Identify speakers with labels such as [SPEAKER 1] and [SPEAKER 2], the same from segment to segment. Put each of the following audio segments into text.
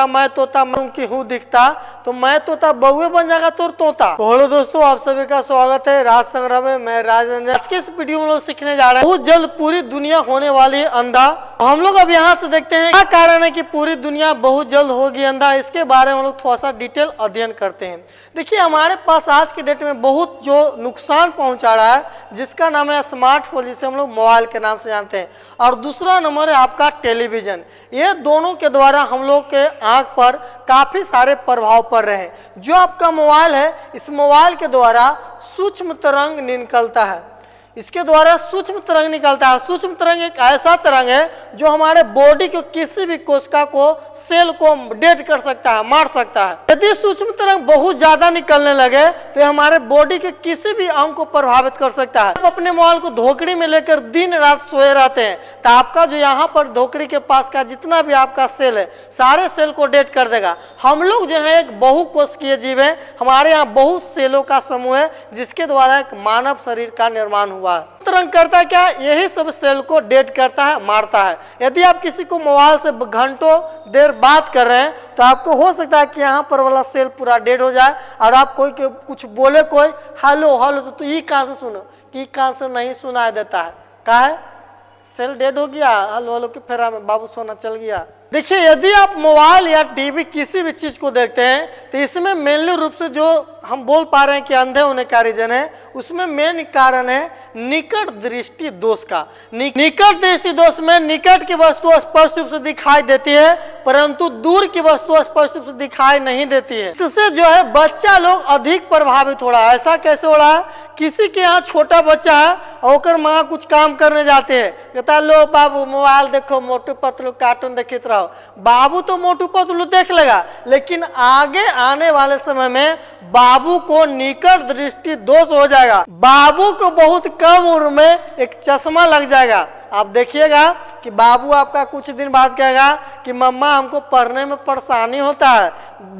[SPEAKER 1] मैं तोता मैं की हूँ दिखता, तो मैं तोता बहुए बन जाएगा तो तोता। तो हेलो दोस्तों, आप सभी का स्वागत है राज संग्रह में। मैं राज रंजन। आज के इस वीडियो में लोग सीखने जा रहे हैं बहुत जल्द पूरी दुनिया होने वाली है अंधा। हम लोग अब यहाँ से देखते हैं क्या कारण है कि पूरी दुनिया बहुत जल्द होगी अंधा। इसके बारे में हम लोग थोड़ा सा डिटेल अध्ययन करते हैं। देखिए, हमारे पास आज की डेट में बहुत जो नुकसान पहुंचा रहा है, जिसका नाम है स्मार्टफोन, जिसे हम लोग मोबाइल के नाम से जानते हैं, और दूसरा नंबर है आपका टेलीविजन। ये दोनों के द्वारा हम लोग के आंख पर काफी सारे प्रभाव पड़ रहे हैं। जो आपका मोबाइल है, इस मोबाइल के द्वारा सूक्ष्म तरंग निकलता है। इसके द्वारा सूक्ष्म तरंग निकलता है। सूक्ष्म तरंग एक ऐसा तरंग है जो हमारे बॉडी के किसी भी कोशिका को, सेल को डेड कर सकता है, मार सकता है। यदि सूक्ष्म तरंग बहुत ज्यादा निकलने लगे तो हमारे बॉडी के किसी भी अंग को प्रभावित कर सकता है। आप अपने मोबाइल को धोकड़ी में लेकर दिन रात सोए रहते हैं तो आपका जो यहाँ पर धोकड़ी के पास का जितना भी आपका सेल है, सारे सेल को डेड कर देगा। हम लोग जो है एक बहुकोशिकीय जीव है। हमारे यहाँ बहुत सेलों का समूह है जिसके द्वारा एक मानव शरीर का निर्माण हुआ। तरंग करता क्या, यही सब सेल को डेड करता है, मारता है। यदि आप किसी को मोबाइल से घंटों देर बात कर रहे हैं तो आपको हो सकता है कि यहाँ पर वाला सेल पूरा डेड हो जाए और आप कोई कुछ बोले, कोई हेलो हेलो, तो ये कहाँ से सुनो, कि कहाँ से नहीं सुनाई देता है। कहा है सेल डेड हो गया, हेलो हेलो के फेरा में बाबू सोना चल गया। देखिए, यदि आप मोबाइल या टीवी किसी भी चीज को देखते हैं तो इसमें मेनली रूप से जो हम बोल पा रहे हैं कि अंधे होने का रीजन है, उसमें मेन कारण है निकट दृष्टि दोष का। निकट दृष्टि दोष में निकट की वस्तु स्पष्ट रूप से दिखाई देती है परंतु दूर की वस्तु स्पष्ट रूप से दिखाई नहीं देती है। इससे जो है बच्चा लोग अधिक प्रभावित हो रहा है। ऐसा कैसे हो रहा है, किसी के यहाँ छोटा बच्चा है और माँ कुछ काम करने जाते हैं, कहता है लो बाबू मोबाइल देखो, मोटू पतलू कार्टून देखते रहो। बाबू तो मोटू पतलू देख लेगा, लेकिन आगे आने वाले समय में बाबू को निकट दृष्टि दोष हो जाएगा। बाबू को बहुत कम उम्र में एक चश्मा लग जाएगा। आप देखिएगा कि बाबू आपका कुछ दिन बाद कहेगा कि मम्मा हमको पढ़ने में परेशानी होता है,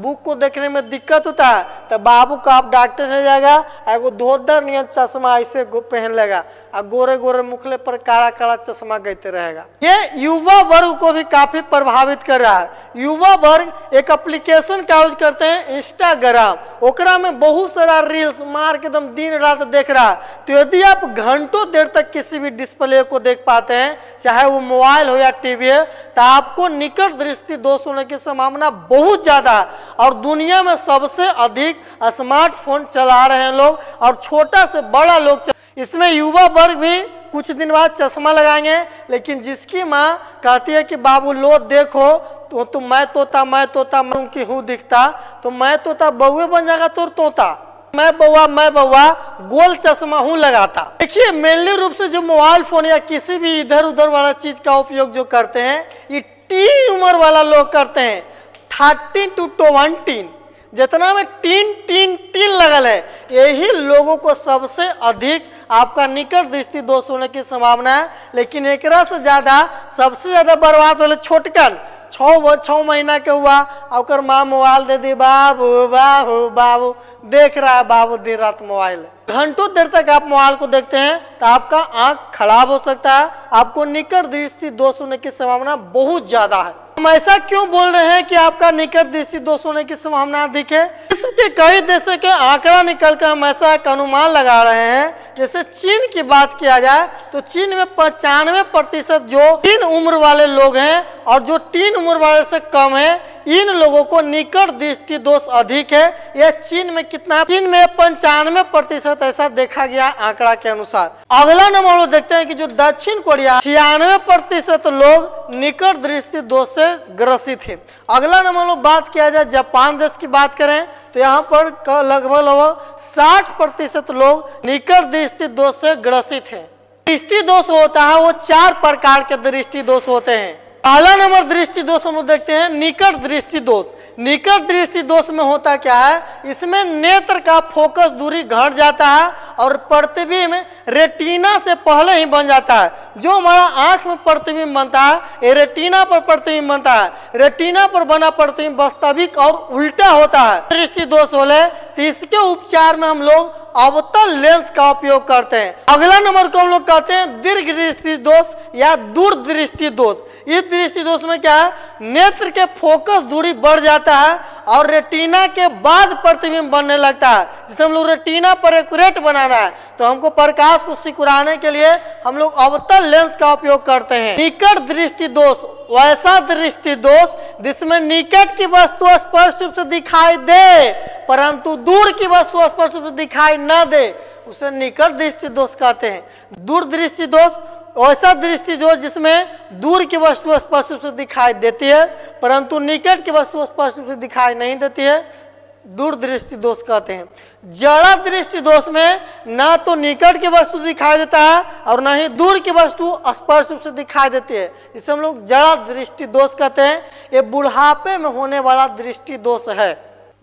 [SPEAKER 1] बुक को देखने में दिक्कत होता है, तो बाबू को आप डॉक्टर ले जाएगा, एगो धोधर नियन चश्मा ऐसे पहन लेगा और गोरे गोरे मुखले पर काला काला चश्मा गईते रहेगा। ये युवा वर्ग को भी काफी प्रभावित कर रहा है। युवा वर्ग एक एप्लीकेशन का यूज करते हैं इंस्टाग्राम, ओकरा में बहुत सारा रील्स मार के एकदम दिन रात देख रहा है। तो यदि आप घंटों देर तक किसी भी डिस्प्ले को देख पाते हैं, चाहे वो मोबाइल हो या टीवी है, तो आपको निकट दृष्टि दोष होने की संभावना बहुत ज्यादा है। और दुनिया में सबसे अधिक स्मार्टफोन चला रहे हैं लोग, और छोटा से बड़ा लोग। इसमें युवा वर्ग भी कुछ दिन बाद चश्मा लगाएंगे, लेकिन जिसकी माँ कहती है कि बाबू लो देखो तो मैं तोता मैं की हूँ दिखता, तो मैं तोता बहुए बन जाएगा तो तोता। मैं बउआ गोल चश्मा हूँ लगाता। देखिए, मेनली रूप से जो मोबाइल फोन या किसी भी इधर उधर वाला चीज का उपयोग जो करते हैं, ये टीन उम्र वाला लोग करते हैं। 13 to 20 जितना में टीन लगल है, यही लोगों को सबसे अधिक आपका निकट दृष्टि दोष होने की संभावना है। लेकिन एकरा से ज्यादा सबसे ज्यादा बर्बाद होले छोटकन 6 महीना के हुआ और माँ मोबाइल दे दी, बाबू बाबू बाबू देख रहा है, बाबू दिन रात मोबाइल। घंटों देर तक आप मोबाइल को देखते हैं तो आपका आंख खराब हो सकता है, आपको निकट दृष्टि दोष होने की संभावना बहुत ज्यादा है। हम ऐसा क्यों बोल रहे हैं कि आपका निकट दृष्टि दोष होने की संभावना अधिक है? विश्व के कई देशों के आंकड़ा निकलकर हम ऐसा एक अनुमान लगा रहे हैं। जैसे चीन की बात किया जाए तो चीन में 95% जो 3 उम्र वाले लोग हैं और जो 3 उम्र वाले से कम है, इन लोगों को निकट दृष्टि दोष अधिक है। यह चीन में कितना है? चीन में 95% ऐसा देखा गया आंकड़ा के अनुसार। अगला नंबर लोग देखते हैं कि जो दक्षिण कोरिया 96% लोग निकट दृष्टि दोष से ग्रसित है। अगला नंबर लोग बात किया जाए जापान देश की बात करें तो यहाँ पर लगभग 60% लोग निकट दृष्टि दोष से ग्रसित है। दृष्टि दोष होता है वो 4 प्रकार के दृष्टि दोष होते हैं। पहला नंबर दृष्टि दोष हम लोग देखते हैं निकट दृष्टि दोष। निकट दृष्टि दोष में होता क्या है, इसमें नेत्र का फोकस दूरी घट जाता है और प्रतिबिंब रेटिना से पहले ही बन जाता है। जो हमारा आंख में प्रतिबिंब बनता है, ये रेटिना पर प्रतिबिंब बनता है। रेटिना पर बना प्रतिबिंब वास्तविक और उल्टा होता है। दृष्टि दोष होले तो इसके उपचार में हम लोग अवतल लेंस का उपयोग करते हैं। अगला नंबर को हम लोग कहते हैं दीर्घ दृष्टि दोष या दूरदृष्टि दोष। इस दृष्टि दोष में क्या है, नेत्र के फोकस दूरी बढ़ जाता है और रेटिना के बाद प्रतिबिंब बनने लगता है। जिसे हम लोग रेटिना पर एक्यूरेट बनाना है तो हमको प्रकाश को सिकुड़ाने के लिए हम लोग अवतल लेंस का उपयोग करते हैं। निकट दृष्टि दोष, वैसा दृष्टि दोष जिसमें निकट की वस्तु स्पष्ट रूप से दिखाई दे परंतु दूर की वस्तु स्पष्ट रूप से दिखाई न दे, उसे निकट दृष्टि दोष कहते हैं। दूर दृष्टि दोष ऐसा दृष्टि दोष जिसमें दूर की वस्तु स्पष्ट रूप से दिखाई देती है परंतु निकट की वस्तु स्पष्ट रूप से दिखाई नहीं देती है, दूर दृष्टि दोष कहते हैं। जड़ा दृष्टि दोष में ना तो निकट की वस्तु दिखाई देता है और ना ही दूर की वस्तु स्पष्ट रूप से दिखाई देती है, इसे हम लोग जड़ा दृष्टि दोष कहते हैं। ये बुढ़ापे में होने वाला दृष्टि दोष है।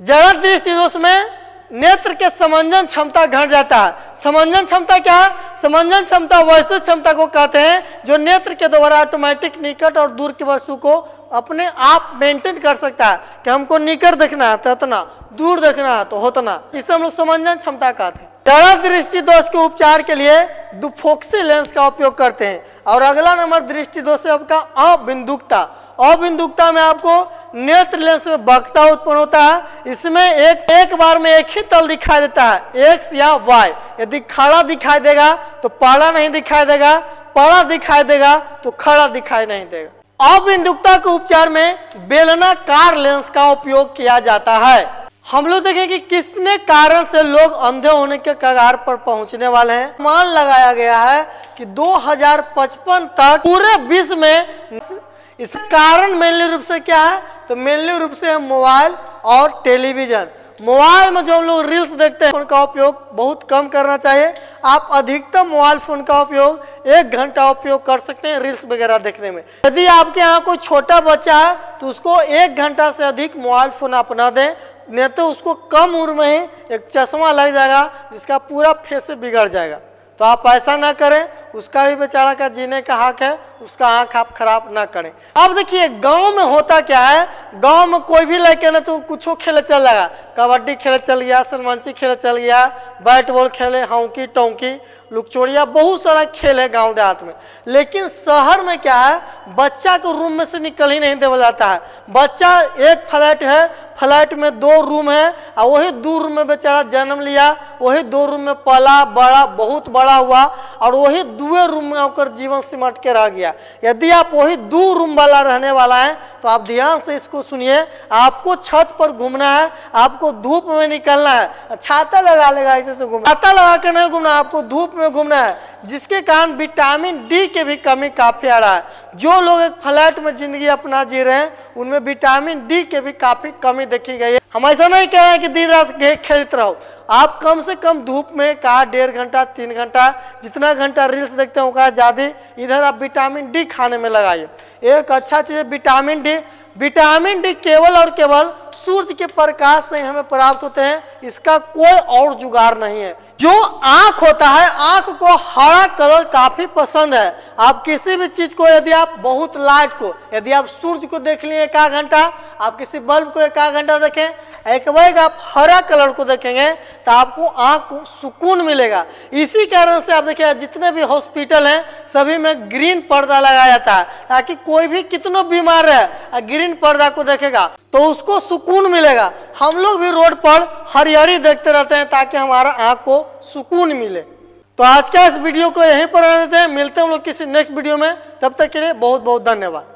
[SPEAKER 1] जड़ा दृष्टि दोष में नेत्र के समंजन क्षमता घट जाता है। समंजन क्षमता क्या है? समंजन क्षमता वैसे क्षमता को कहते हैं जो नेत्र के द्वारा ऑटोमेटिक निकट और दूर की वस्तु को अपने आप मेंटेन कर सकता है कि हमको निकट देखना है तो इतना, दूर देखना है तो उतना, इसे हम लोग समंजन क्षमता कहते हैं। जड़ा दृष्टि दोष के उपचार के लिए दुफोक्सी लेंस का उपयोग करते हैं। और अगला नंबर दृष्टि दोष है आपका अबिंदुकता। अबिंदुकता में आपको नेत्र लेंस में बकता उत्पन्न होता है। इसमें एक बार में एक ही तल दिखाई देता है, एक्स या वाई। यदि खड़ा दिखाई देगा तो पड़ा नहीं दिखाई देगा, पड़ा दिखाई देगा तो खड़ा दिखाई नहीं देगा। अबिंदुकता के उपचार में बेलनाकार लेंस का उपयोग किया जाता है। हम लोग देखें कि कितने कारण से लोग अंधे होने के कगार पर पहुंचने वाले हैं। मान लगाया गया है कि 2055 तक पूरे विश्व में इस कारण मेनली रूप से क्या है तो मेनली रूप से मोबाइल और टेलीविजन। मोबाइल में जो हम लोग रील्स देखते हैं उनका उपयोग बहुत कम करना चाहिए। आप अधिकतम मोबाइल फोन का उपयोग 1 घंटा उपयोग कर सकते हैं रील्स वगैरह देखने में। यदि आपके यहाँ कोई छोटा बच्चा है तो उसको 1 घंटा से अधिक मोबाइल फोन आप न दें, नहीं तो उसको कम उम्र में ही एक चश्मा लग जाएगा जिसका पूरा फेस बिगड़ जाएगा। तो आप ऐसा ना करें, उसका भी बेचारा का जीने का हक है, उसका आँख आप खराब ना करें। अब देखिए गांव में होता क्या है, गांव में कोई भी लड़के ना तो कुछ खेले चल जाएगा, कबड्डी खेले चल गया, सलमंची खेले चल गया, बैट बॉल खेले, हॉकी टोंकी, लुकचोड़िया, बहुत सारा खेल है गांव देहात में। लेकिन शहर में क्या है, बच्चा को रूम में से निकल ही नहीं देवा जाता है। बच्चा एक फ्लैट है, फ्लैट में 2 रूम है और वही 2 रूम में बेचारा जन्म लिया, वही 2 रूम में पला बड़ा, बहुत बड़ा हुआ और वही 2 रूम में होकर जीवन सिमट के रह गया। यदि आप वही 2 रूम वाला रहने वाला है तो आप ध्यान से इसको सुनिए। आपको छत पर घूमना है, आपको धूप में निकलना है, छाता लगा लेगा ऐसे से घूमना, छाता लगा के नहीं घूमना, आपको धूप में घूमना है, जिसके कारण विटामिन डी की भी कमी काफी आ रहा है। जो लोग एक फ्लैट में जिंदगी अपना जी रहे हैं उनमें विटामिन डी के भी काफी कमी देखी गई है। हम ऐसा नहीं कह रहे हैं कि दिन रात खेलते रहो, आप कम से कम धूप में का 1.5 घंटा 3 घंटा जितना घंटा रील्स देखते हैं उनका ज्यादा इधर आप विटामिन डी खाने में लगाइए। एक अच्छा चीज है विटामिन डी। विटामिन डी केवल और केवल सूर्य के प्रकाश से हमें प्राप्त होते हैं, इसका कोई और जुगाड़ नहीं है। जो आंख होता है, आंख को हरा कलर काफी पसंद है। आप किसी भी चीज को यदि आप बहुत लाइट को, यदि आप सूर्य को देख लिए 1 घंटा, आप किसी बल्ब को 1 घंटा देखें, एक बार आप हरा कलर को देखेंगे तो आपको आंख को सुकून मिलेगा। इसी कारण से आप देखिए जितने भी हॉस्पिटल हैं सभी में ग्रीन पर्दा लगाया जाता है ताकि कोई भी कितना बीमार है ग्रीन पर्दा को देखेगा तो उसको सुकून मिलेगा। हम लोग भी रोड पर हरियाली देखते रहते हैं ताकि हमारा आंख को सुकून मिले। तो आज का इस वीडियो को यहीं पर रहने देते हैं, मिलते हैं हम लोग किसी नेक्स्ट वीडियो में, तब तक के लिए बहुत बहुत धन्यवाद।